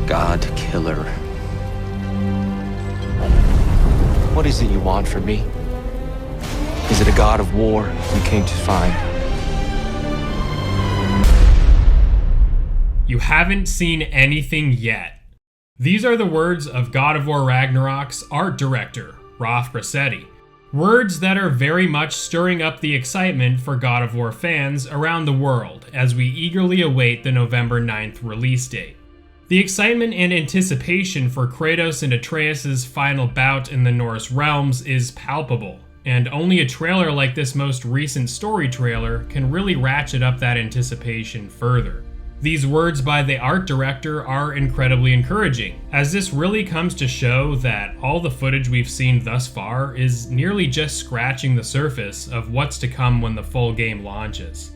God Killer. What is it you want from me? Is it a god of war you came to find? You haven't seen anything yet. These are the words of God of War Ragnarok's art director, Rolf Grassetti. Words that are very much stirring up the excitement for God of War fans around the world as we eagerly await the November 9th release date. The excitement and anticipation for Kratos and Atreus' final bout in the Norse realms is palpable, and only a trailer like this most recent story trailer can really ratchet up that anticipation further. These words by the art director are incredibly encouraging, as this really comes to show that all the footage we've seen thus far is nearly just scratching the surface of what's to come when the full game launches.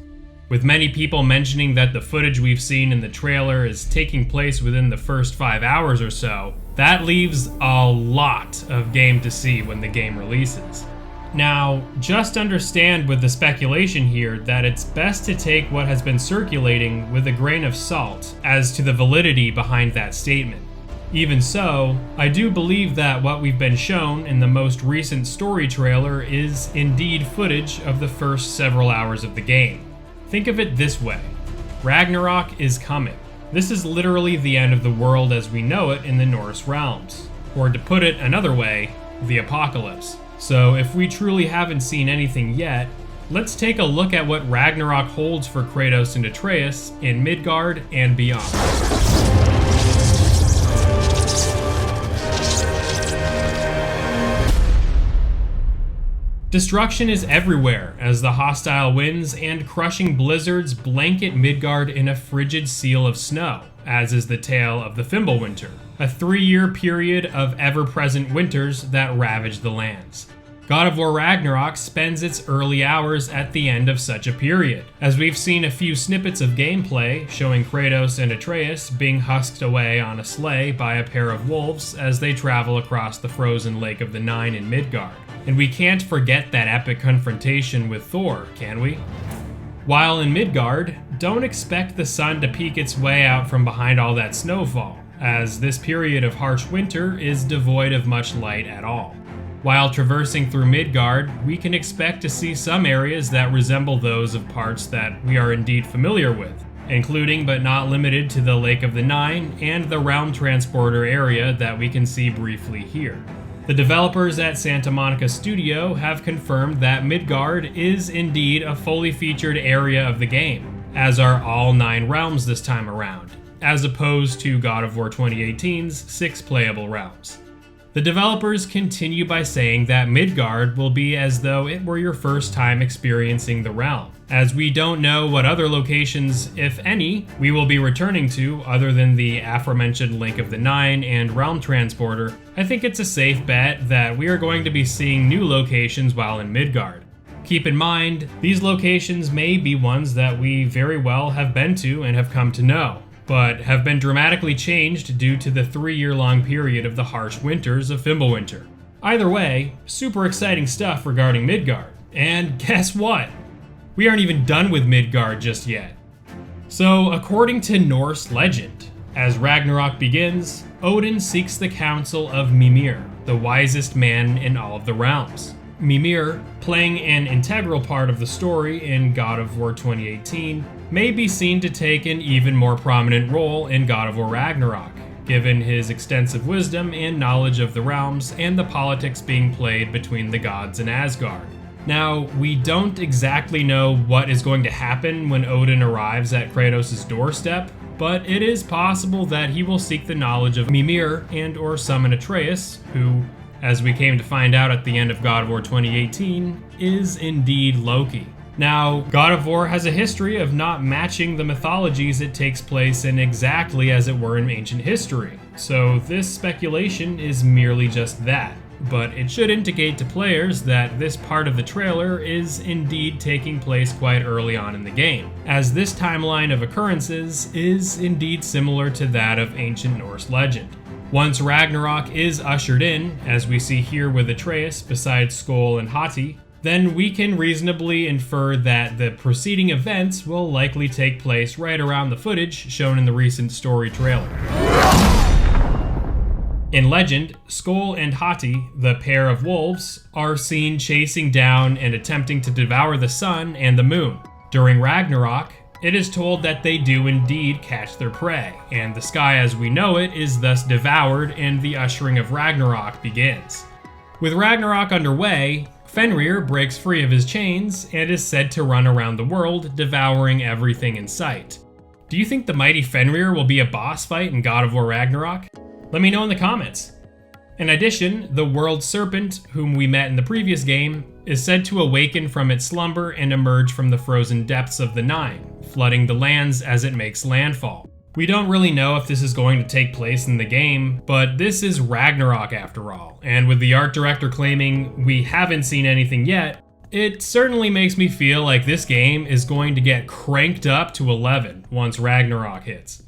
With many people mentioning that the footage we've seen in the trailer is taking place within the first 5 hours or so, that leaves a lot of game to see when the game releases. Now, just understand with the speculation here that it's best to take what has been circulating with a grain of salt as to the validity behind that statement. Even so, I do believe that what we've been shown in the most recent story trailer is indeed footage of the first several hours of the game. Think of it this way: Ragnarok is coming. This is literally the end of the world as we know it in the Norse realms. Or to put it another way, the apocalypse. So if we truly haven't seen anything yet, let's take a look at what Ragnarok holds for Kratos and Atreus in Midgard and beyond. Destruction is everywhere as the hostile winds and crushing blizzards blanket Midgard in a frigid seal of snow, as is the tale of the Fimbulwinter, a 3-year period of ever-present winters that ravage the lands. God of War Ragnarok spends its early hours at the end of such a period, as we've seen a few snippets of gameplay showing Kratos and Atreus being husked away on a sleigh by a pair of wolves as they travel across the frozen Lake of the Nine in Midgard. And we can't forget that epic confrontation with Thor, can we? While in Midgard, don't expect the sun to peek its way out from behind all that snowfall, as this period of harsh winter is devoid of much light at all. While traversing through Midgard, we can expect to see some areas that resemble those of parts that we are indeed familiar with, including but not limited to the Lake of the Nine and the Realm Transporter area that we can see briefly here. The developers at Santa Monica Studio have confirmed that Midgard is indeed a fully featured area of the game, as are all 9 realms this time around, as opposed to God of War 2018's 6 playable realms. The developers continue by saying that Midgard will be as though it were your first time experiencing the realm, as we don't know what other locations, if any, we will be returning to other than the aforementioned Lake of the Nine and Realm Transporter. I think it's a safe bet that we are going to be seeing new locations while in Midgard. Keep in mind, these locations may be ones that we very well have been to and have come to know, but have been dramatically changed due to the 3-year-long period of the harsh winters of Fimbulwinter. Either way, super exciting stuff regarding Midgard. And guess what? We aren't even done with Midgard just yet. So, according to Norse legend, as Ragnarok begins, Odin seeks the counsel of Mimir, the wisest man in all of the realms. Mimir, playing an integral part of the story in God of War 2018, may be seen to take an even more prominent role in God of War Ragnarok, given his extensive wisdom and knowledge of the realms and the politics being played between the gods and Asgard. Now, we don't exactly know what is going to happen when Odin arrives at Kratos' doorstep, but it is possible that he will seek the knowledge of Mimir and/or summon Atreus, who, as we came to find out at the end of God of War 2018, is indeed Loki. Now, God of War has a history of not matching the mythologies it takes place in exactly as it were in ancient history, so this speculation is merely just that. But it should indicate to players that this part of the trailer is indeed taking place quite early on in the game, as this timeline of occurrences is indeed similar to that of ancient Norse legend. Once Ragnarok is ushered in, as we see here with Atreus beside Skoll and Hati, then we can reasonably infer that the preceding events will likely take place right around the footage shown in the recent story trailer. In legend, Skoll and Hati, the pair of wolves, are seen chasing down and attempting to devour the sun and the moon. During Ragnarok, it is told that they do indeed catch their prey, and the sky as we know it is thus devoured and the ushering of Ragnarok begins. With Ragnarok underway, Fenrir breaks free of his chains and is said to run around the world, devouring everything in sight. Do you think the mighty Fenrir will be a boss fight in God of War Ragnarok? Let me know in the comments. In addition, the world serpent, whom we met in the previous game, is said to awaken from its slumber and emerge from the frozen depths of the Nine, flooding the lands as it makes landfall. We don't really know if this is going to take place in the game, but this is Ragnarok after all, and with the art director claiming we haven't seen anything yet, it certainly makes me feel like this game is going to get cranked up to 11 once Ragnarok hits.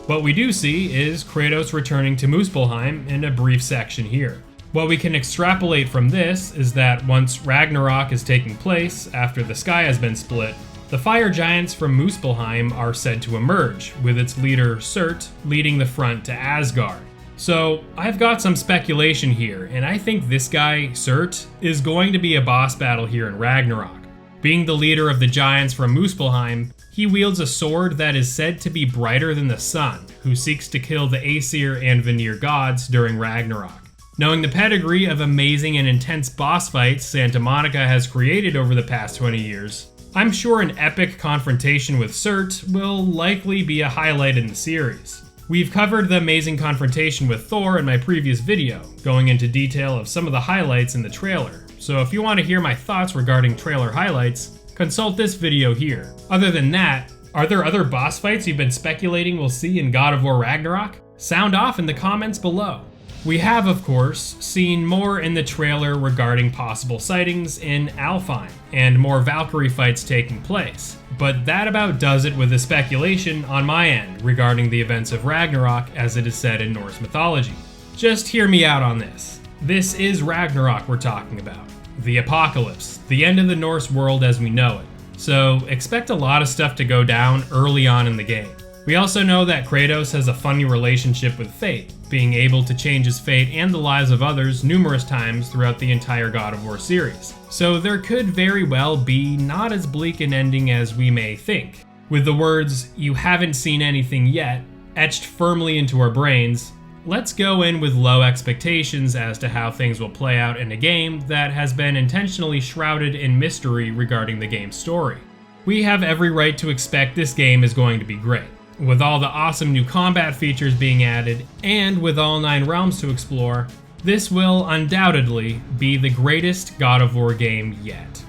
What we do see is Kratos returning to Muspelheim in a brief section here. What we can extrapolate from this is that once Ragnarok is taking place after the sky has been split, the fire giants from Muspelheim are said to emerge, with its leader Surt leading the front to Asgard. So I've got some speculation here, and I think this guy, Surt, is going to be a boss battle here in Ragnarok. Being the leader of the giants from Muspelheim, he wields a sword that is said to be brighter than the sun, who seeks to kill the Aesir and Vanir gods during Ragnarok. Knowing the pedigree of amazing and intense boss fights Santa Monica has created over the past 20 years, I'm sure an epic confrontation with Surt will likely be a highlight in the series. We've covered the amazing confrontation with Thor in my previous video, going into detail of some of the highlights in the trailer, so if you want to hear my thoughts regarding trailer highlights, consult this video here. Other than that, are there other boss fights you've been speculating we'll see in God of War Ragnarok? Sound off in the comments below. We have, of course, seen more in the trailer regarding possible sightings in Alfheim, and more Valkyrie fights taking place, but that about does it with the speculation on my end regarding the events of Ragnarok as it is said in Norse mythology. Just hear me out on this. This is Ragnarok we're talking about. The apocalypse, the end of the Norse world as we know it. So expect a lot of stuff to go down early on in the game. We also know that Kratos has a funny relationship with fate, being able to change his fate and the lives of others numerous times throughout the entire God of War series. So there could very well be not as bleak an ending as we may think. With the words, "you haven't seen anything yet," etched firmly into our brains, let's go in with low expectations as to how things will play out in a game that has been intentionally shrouded in mystery regarding the game's story. We have every right to expect this game is going to be great. With all the awesome new combat features being added, and with all 9 realms to explore, this will undoubtedly be the greatest God of War game yet.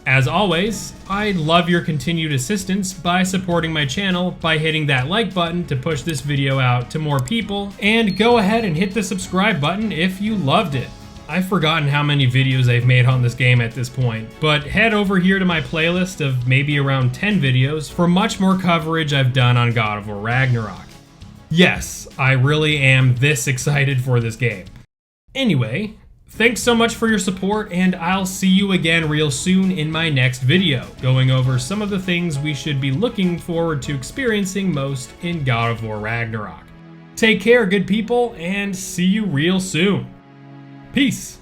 As always, I'd love your continued assistance by supporting my channel by hitting that like button to push this video out to more people, and go ahead and hit the subscribe button if you loved it. I've forgotten how many videos I've made on this game at this point, but head over here to my playlist of maybe around 10 videos for much more coverage I've done on God of War Ragnarok. Yes, I really am this excited for this game. Anyway, thanks so much for your support, and I'll see you again real soon in my next video, going over some of the things we should be looking forward to experiencing most in God of War Ragnarok. Take care, good people, and see you real soon. Peace.